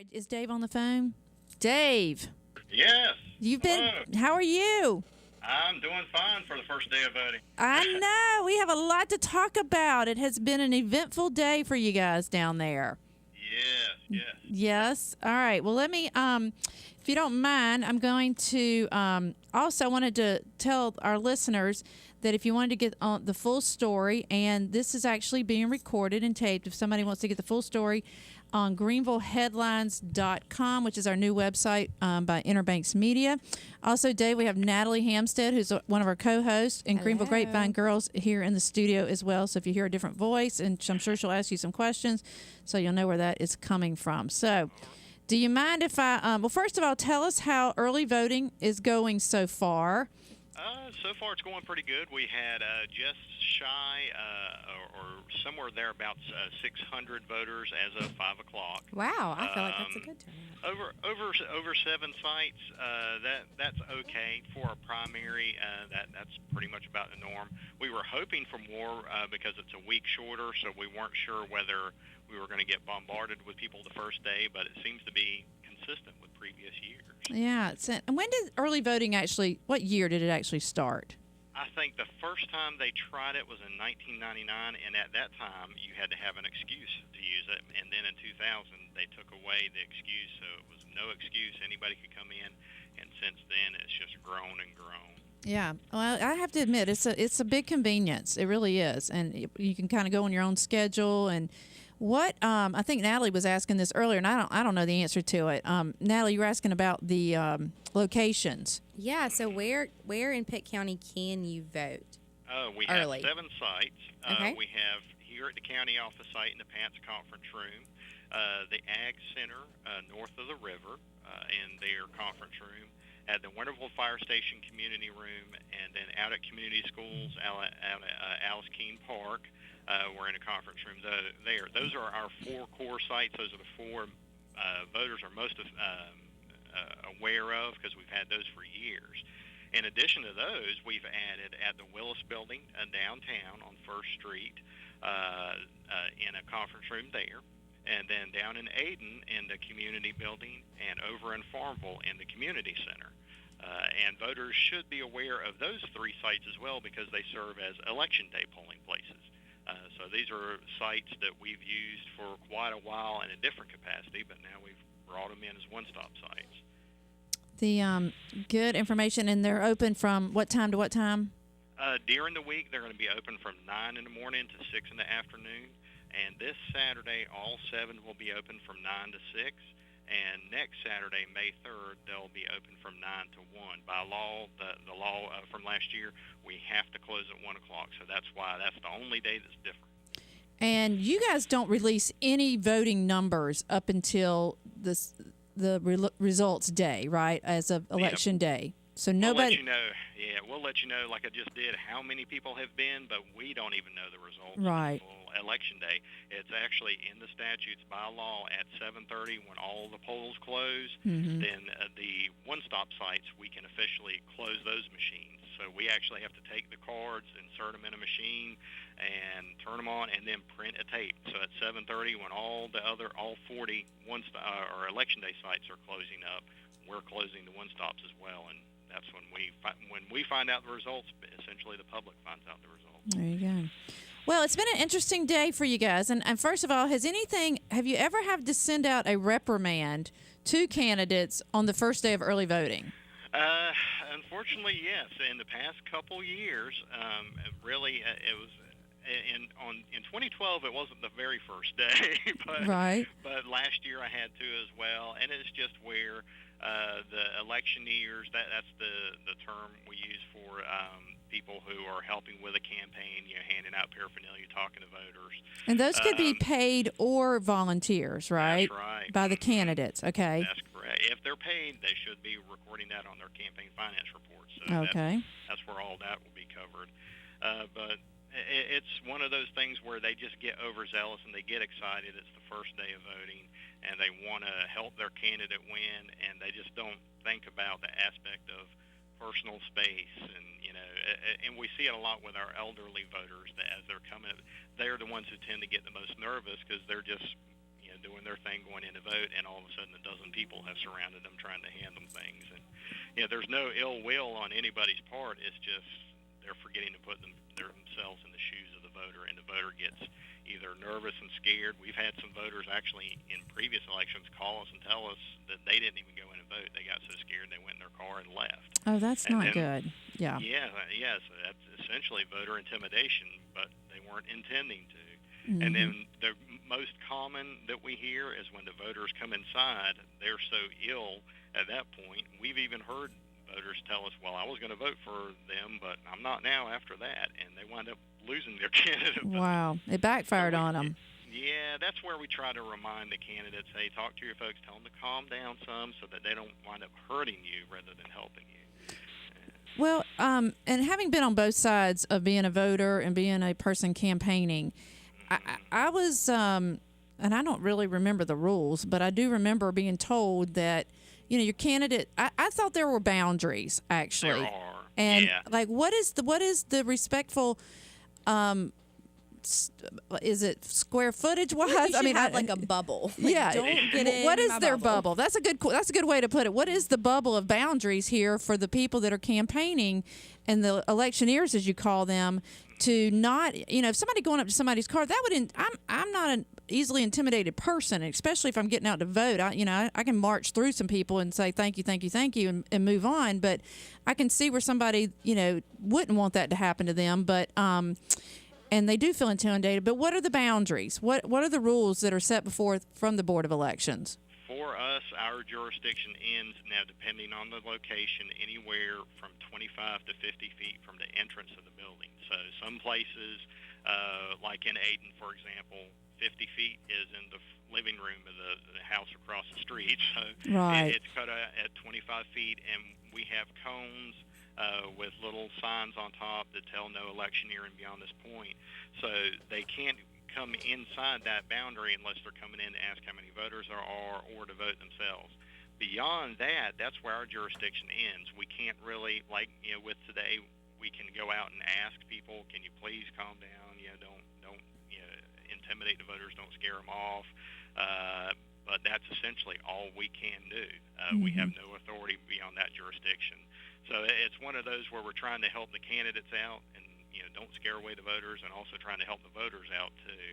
right, is Dave on the phone? Dave, Yes. you've been. Hello. How are you? I'm doing fine for the first day of voting. I know we have a lot to talk about. It has been an eventful day for you guys down there. Yes. Yes. All right. Well, let me. If you don't mind, I'm going to. Also, I wanted to tell our listeners that if you wanted to get on the full story, and this is actually being recorded and taped, if somebody wants to get the full story on greenvilleheadlines.com, which is our new website by Interbanks Media. Also, Dave, we have Natalie Hampstead, who's one of our co-hosts, and Greenville Grapevine Girls here in the studio as well. So if you hear a different voice, and I'm sure she'll ask you some questions, so you'll know where that is coming from. So do you mind if I, well, first of all, tell us how early voting is going so far? So far, it's going pretty good. We had just shy or somewhere thereabouts 600 voters as of 5 o'clock. Wow, I feel like that's a good turnout. Over 7 sites. That's okay for a primary. That's pretty much about the norm. We were hoping for more because it's a week shorter, so we weren't sure whether we were going to get bombarded with people the first day, but it seems to be consistent with previous years. Yeah. And when did early voting what year did it actually start? I think the first time they tried it was in 1999, and at that time you had to have an excuse to use it. And then in 2000, they took away the excuse, so it was no excuse. Anybody could come in, and since then it's just grown and grown. Yeah. Well, I have to admit, it's a big convenience. It really is, and you can kind of go on your own schedule. And what I think Natalie was asking this earlier, and I don't know the answer to it. Natalie, you were asking about the locations. Yeah. So where in Pitt County can you vote? We have early? 7 sites. Okay. We have here at the county office site in the Pants Conference Room, the Ag Center north of the river in their conference room, at the Winterville Fire Station Community Room, and then out at community schools out at Alice Keene Park. We're in a conference room there. Those are our 4 core sites. Those are the 4 voters are most aware of because we've had those for years. In addition to those, we've added at the Willis Building downtown on First Street in a conference room there, and then down in Ayden in the community building, and over in Farmville in the community center. And voters should be aware of those 3 sites as well because they serve as election day polling places. So these are sites that we've used for quite a while in a different capacity, but now we've brought them in as one-stop sites. The good information, and they're open from what time to what time? During the week, they're going to be open from 9 in the morning to 6 in the afternoon. And this Saturday, all 7 will be open from 9 to 6. And next Saturday, May 3rd, they'll be open from 9 to 1. By law, the law from last year, we have to close at 1 o'clock. So that's why that's the only day that's different. And you guys don't release any voting numbers up until the results day, right, as of election day. So nobody. We'll let you know, like I just did, how many people have been, but we don't even know the results right. until election day. It's actually in the statutes by law at 7:30 when all the polls close. Mm-hmm. Then the one-stop sites, we can officially close those machines. So we actually have to take the cards, insert them in a machine, and turn them on, and then print a tape. So at 7:30, when all 40 or election day sites are closing up, we're closing the one-stops as well, and that's when we find out the results. Essentially, the public finds out the results. There you go. Well, it's been an interesting day for you guys. And first of all, have you ever had to send out a reprimand to candidates on the first day of early voting? Unfortunately, yes. In the past couple years, really, it was. In 2012, it wasn't the very first day, but right. But last year I had to as well, and it's just where the electioneers, that's the term we use for people who are helping with a campaign, handing out paraphernalia, talking to voters. And those could be paid or volunteers, right? That's right. By the candidates, okay. That's correct. If they're paid, they should be recording that on their campaign finance reports. So okay. That's where all that will be covered. But it's one of those things where they just get overzealous and they get excited. It's the first day of voting, and they want to help their candidate win, and they just don't think about the aspect of personal space. And we see it a lot with our elderly voters that as they're coming, they're the ones who tend to get the most nervous because they're just doing their thing, going in to vote, and all of a sudden a dozen people have surrounded them trying to hand them things. And there's no ill will on anybody's part. It's just they're forgetting to put themselves in the shoes of the voter, and the voter gets either nervous and scared. We've had some voters actually in previous elections call us and tell us that they didn't even go in and vote. They got so scared they went in their car and left. Oh, that's And not then- good. Yeah. Yeah, so that's essentially voter intimidation, but they weren't intending to. Mhm. And then the most common that we hear is when the voters come inside, they're so ill at that point. We've even heard voters tell us, well, I was going to vote for them, but I'm not now after that, and they wind up losing their candidate. Wow. It backfired on them. Yeah, that's where we try to remind the candidates, hey, talk to your folks, tell them to calm down some so that they don't wind up hurting you rather than helping you. Well, and having been on both sides of being a voter and being a person campaigning, I was, and I don't really remember the rules, but I do remember being told that, your candidate. I thought there were boundaries actually, There are. and Yeah. like what is the respectful? Is it square footage wise? I mean, like a bubble. Like, Yeah. don't get in What is my their bubble? That's a good way to put it. What is the bubble of boundaries here for the people that are campaigning and the electioneers, as you call them, to not, if somebody going up to somebody's car, that would, I'm not an easily intimidated person, especially if I'm getting out to vote. I can march through some people and say thank you, and move on. But I can see where somebody, wouldn't want that to happen to them. But and they do feel intimidated. But what are the boundaries? What are the rules that are set from the Board of Elections? For us, our jurisdiction ends now, depending on the location, anywhere from 25 to 50 feet from the entrance of the building. So some places, like in Ayden, for example, 50 feet is in the living room of the house across the street. So Right. it's cut at 25 feet, and we have cones with little signs on top that tell no electioneering beyond this point. So they can't come inside that boundary unless they're coming in to ask how many voters there are or to vote themselves. Beyond that, that's where our jurisdiction ends. We can't really, with today, we can go out and ask people, can you please calm down? Don't intimidate the voters, don't scare them off. But that's essentially all we can do. We have no authority beyond that jurisdiction. So it's one of those where we're trying to help the candidates out and don't scare away the voters, and also trying to help the voters out too.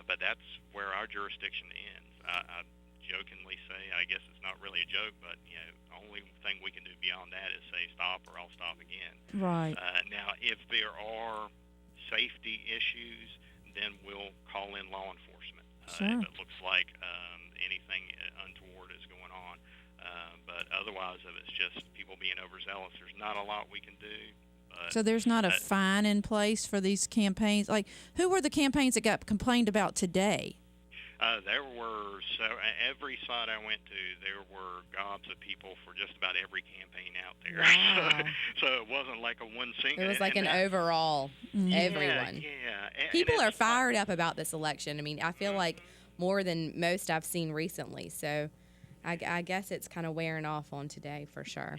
But that's where our jurisdiction ends. I jokingly say, I guess it's not really a joke, but the only thing we can do beyond that is say stop, or I'll stop again. Right. Now, if there are safety issues, then we'll call in law enforcement. Sure. If it looks like anything untoward is going on. But otherwise, if it's just people being overzealous, there's not a lot we can do. So there's not a fine in place for these campaigns? Like, who were the campaigns that got complained about today? There were, every site I went to, there were gobs of people for just about every campaign out there. Wow. So it wasn't like a one single. It was like an overall, everyone. Yeah. People are fired up about this election. I mean, I feel like more than most I've seen recently. So I guess it's kind of wearing off on today for sure.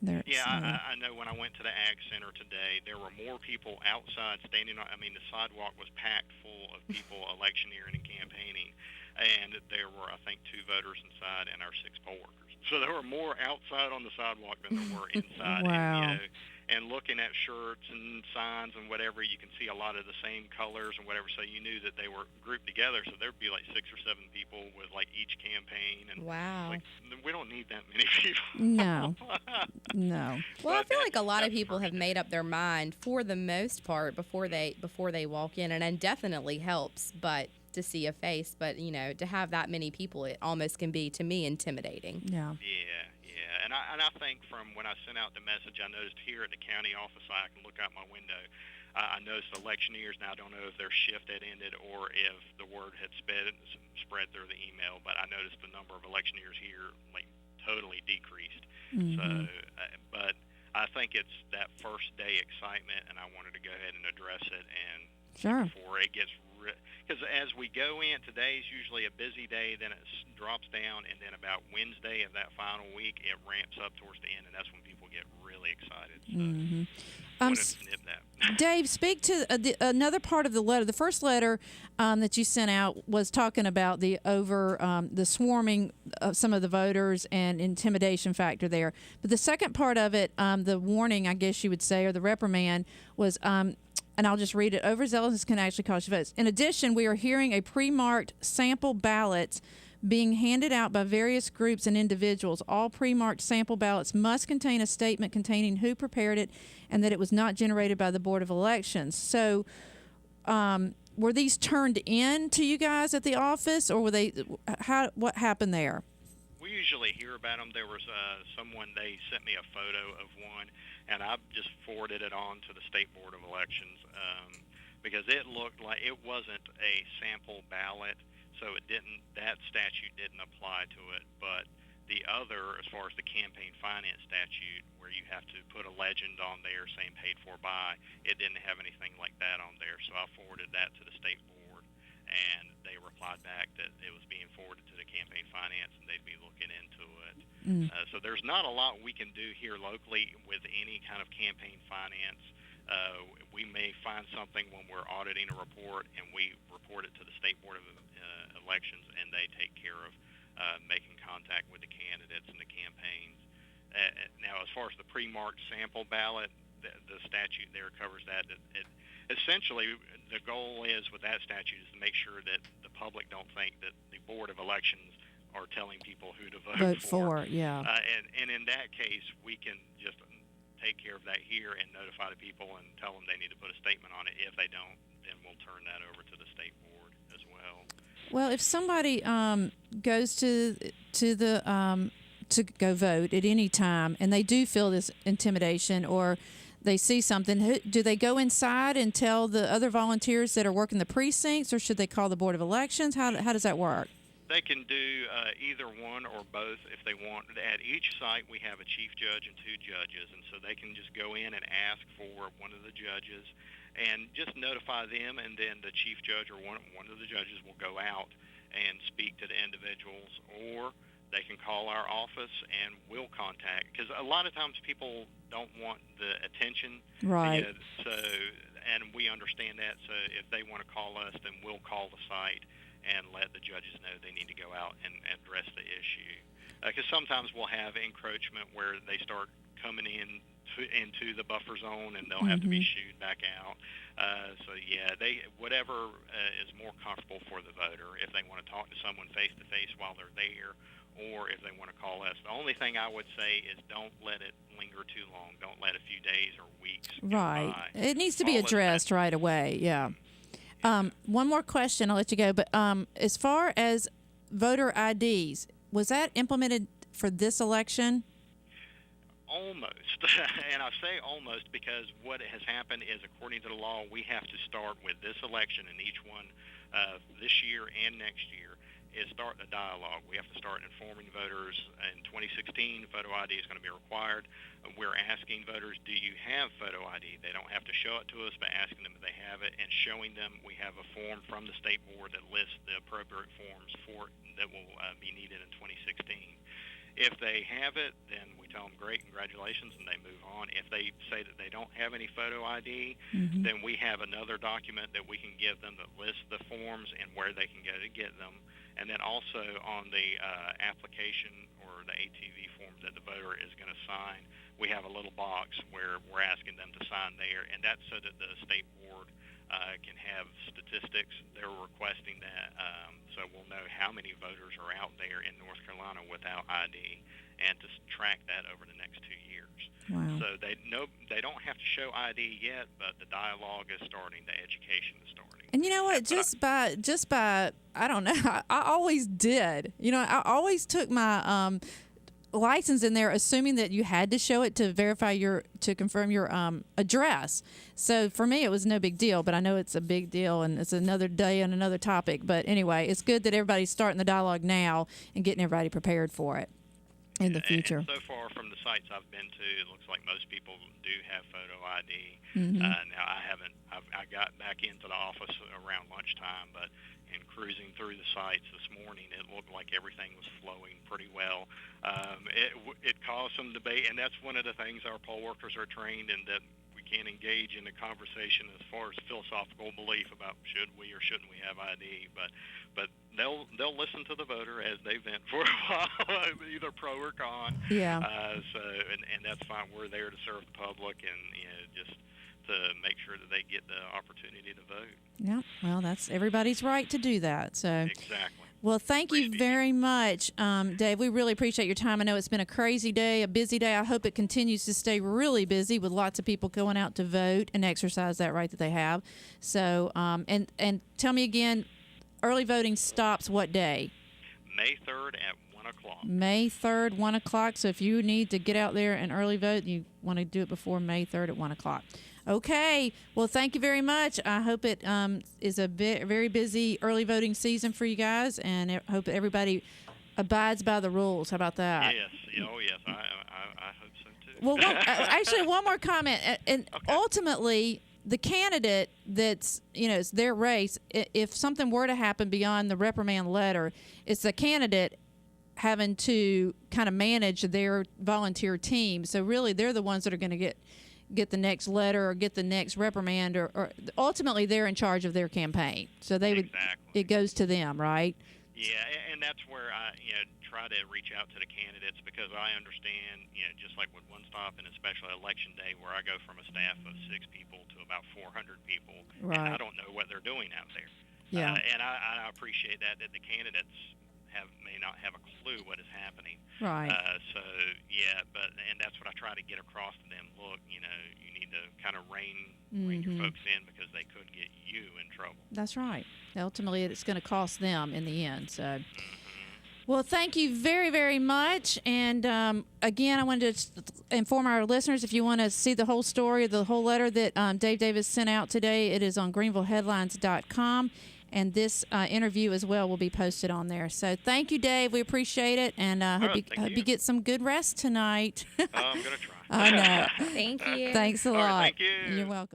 I know when I went to the Ag Center today, there were more people outside standing on, the sidewalk was packed full of people electioneering and campaigning, and there were, I think, 2 voters inside and our 6 poll workers. So there were more outside on the sidewalk than there were inside. Wow. And looking at shirts and signs and whatever, you can see a lot of the same colors and whatever, so you knew that they were grouped together. So there'd be like 6 or 7 people with like each campaign. And Wow. we don't need that many people. No. Well, I feel like a lot of people have made up their mind for the most part before they walk in, and it definitely helps. But to see a face, but to have that many people, it almost can be, to me, intimidating. Yeah. Yeah. And I think from when I sent out the message, I noticed here at the county office, I can look out my window. I noticed electioneers, now I don't know if their shift had ended or if the word had spread through the email, but I noticed the number of electioneers here totally decreased. So, but I think it's that first day excitement, and I wanted to go ahead and address it, and Sure. before it gets because as we go in, today's usually a busy day, then it drops down, and then about Wednesday of that final week, it ramps up towards the end, and that's when people get really excited. So wanted to snip that. Dave, speak to another part of the letter. The first letter that you sent out was talking about the swarming of some of the voters and intimidation factor there. But the second part of it, the warning, I guess you would say, or the reprimand, was, and I'll just read it, overzealous can actually cost you votes. In addition, we are hearing a pre-marked sample ballots being handed out by various groups and individuals. All pre-marked sample ballots must contain a statement containing who prepared it and that it was not generated by the Board of Elections. So were these turned in to you guys at the office, or were they? What happened there? We usually hear about them. There was someone, they sent me a photo of one, and I just forwarded it on to the State Board of Elections because it looked like it wasn't a sample ballot. So that statute didn't apply to it, but the other, as far as the campaign finance statute, where you have to put a legend on there saying paid for by, it didn't have anything like that on there. So I forwarded that to the state board, and they replied back that it was being forwarded to the campaign finance, and they'd be looking into it. So there's not a lot we can do here locally with any kind of campaign finance. We may find something when we're auditing a report, and we report it to the State Board of Elections, and they take care of making contact with the candidates and the campaigns. Now, as far as the pre-marked sample ballot, the statute there covers that. Essentially, the goal is with that statute is to make sure that the public don't think that the Board of Elections are telling people who to vote for. Yeah. And in that case, we can just take care of that here and notify the people and tell them they need to put a statement on it. If they don't, then we'll turn that over to the state board as well. Well, if somebody goes to go vote at any time and they do feel this intimidation or they see something, do they go inside and tell the other volunteers that are working the precincts, or should they call the Board of Elections? How does that work? They can do either one or both if they want. At each site, we have a chief judge and two judges, and so they can just go in and ask for one of the judges and just notify them, and then the chief judge or one of the judges will go out and speak to the individuals, or they can call our office and we'll contact, because a lot of times people don't want the attention. Right. And we understand that, so if they want to call us, then we'll call the site and let the judges know they need to go out and address the issue. Because sometimes we'll have encroachment where they start coming into the buffer zone, and they'll have to be shooed back out. Whatever is more comfortable for the voter. If they want to talk to someone face to face while they're there, or if they want to call us. The only thing I would say is don't let it linger too long. Don't let a few days or weeks go by. It needs to be addressed right away. Yeah. One more question, I'll let you go. But as far as voter IDs, was that implemented for this election? Almost. And I say almost because what has happened is, according to the law, we have to start with this election and each one this year and next year is start the dialogue. We have to start informing voters. In 2016, photo ID is going to be required. We're asking voters, do you have photo ID? They don't have to show it to us, but asking them if they have it and showing them we have a form from the state board that lists the appropriate forms that will be needed in 2016. If they have it, then we tell them, great, congratulations, and they move on. If they say that they don't have any photo ID, then we have another document that we can give them that lists the forms and where they can go to get them. And then also on the application or the ATV form that the voter is going to sign, we have a little box where we're asking them to sign there, and that's so that the state board can have statistics. They're requesting that, so we'll know how many voters are out there in North Carolina without ID, and to track that over the next 2 years. Wow. So they don't have to show ID yet, but the dialogue is starting, the education is starting. And you know what? Just by I don't know. I always did. You know, I always took my license in there, assuming that you had to show it to confirm your address. So for me, it was no big deal. But I know it's a big deal, and it's another day and another topic. But anyway, it's good that everybody's starting the dialogue now and getting everybody prepared for it. in the future. And so far from the sites I've been to, it looks like most people do have photo ID. Now I got back into the office around lunchtime, but in cruising through the sites this morning, it looked like everything was flowing pretty well. It caused some debate, and that's one of the things our poll workers are trained in, that we can't engage in a conversation as far as philosophical belief about should we or shouldn't we have ID, but they'll listen to the voter as they vent for a while, either pro or con. Yeah. And that's fine. We're there to serve the public and just to make sure that they get the opportunity to vote. Yeah. Well, that's everybody's right to do that. So. Exactly. Well, thank you very much, Dave. We really appreciate your time. I know it's been a crazy day, a busy day. I hope it continues to stay really busy with lots of people going out to vote and exercise that right that they have. So, and tell me again, early voting stops what day? May 3rd at 1 o'clock. May 3rd, 1 o'clock. So if you need to get out there and early vote, you want to do it before May 3rd at 1 o'clock. Okay. Well, thank you very much. I hope it is a very busy early voting season for you guys, and I hope everybody abides by the rules. How about that? Yes. Oh, yes. I hope so, too. Well, actually, one more comment. And Okay. Ultimately, the candidate that's, it's their race, if something were to happen beyond the reprimand letter, it's the candidate having to kind of manage their volunteer team. So really, they're the ones that are going to get the next letter or get the next reprimand, or ultimately they're in charge of their campaign. So they would, it goes to them, right? Yeah, and that's where I try to reach out to the candidates, because I understand, just like with One Stop and especially Election Day, where I go from a staff of 6 people to about 400 people, right. And I don't know what they're doing out there. Yeah. And I appreciate that the candidates may not have a clue what is happening. Right. And that's what I try to get across to them. Look, you need to kind of rein your folks in, because they could get you in trouble. That's right. Ultimately, it's going to cost them in the end. So, well, thank you very, very much. And again, I wanted to inform our listeners, if you want to see the whole story, the whole letter that Dave Davis sent out today, it is on greenvilleheadlines.com. And this interview as well will be posted on there. So thank you, Dave. We appreciate it. And hope you get some good rest tonight. I'm going to try. I know. Thank you. Thanks a lot. All right, thank you. You're welcome.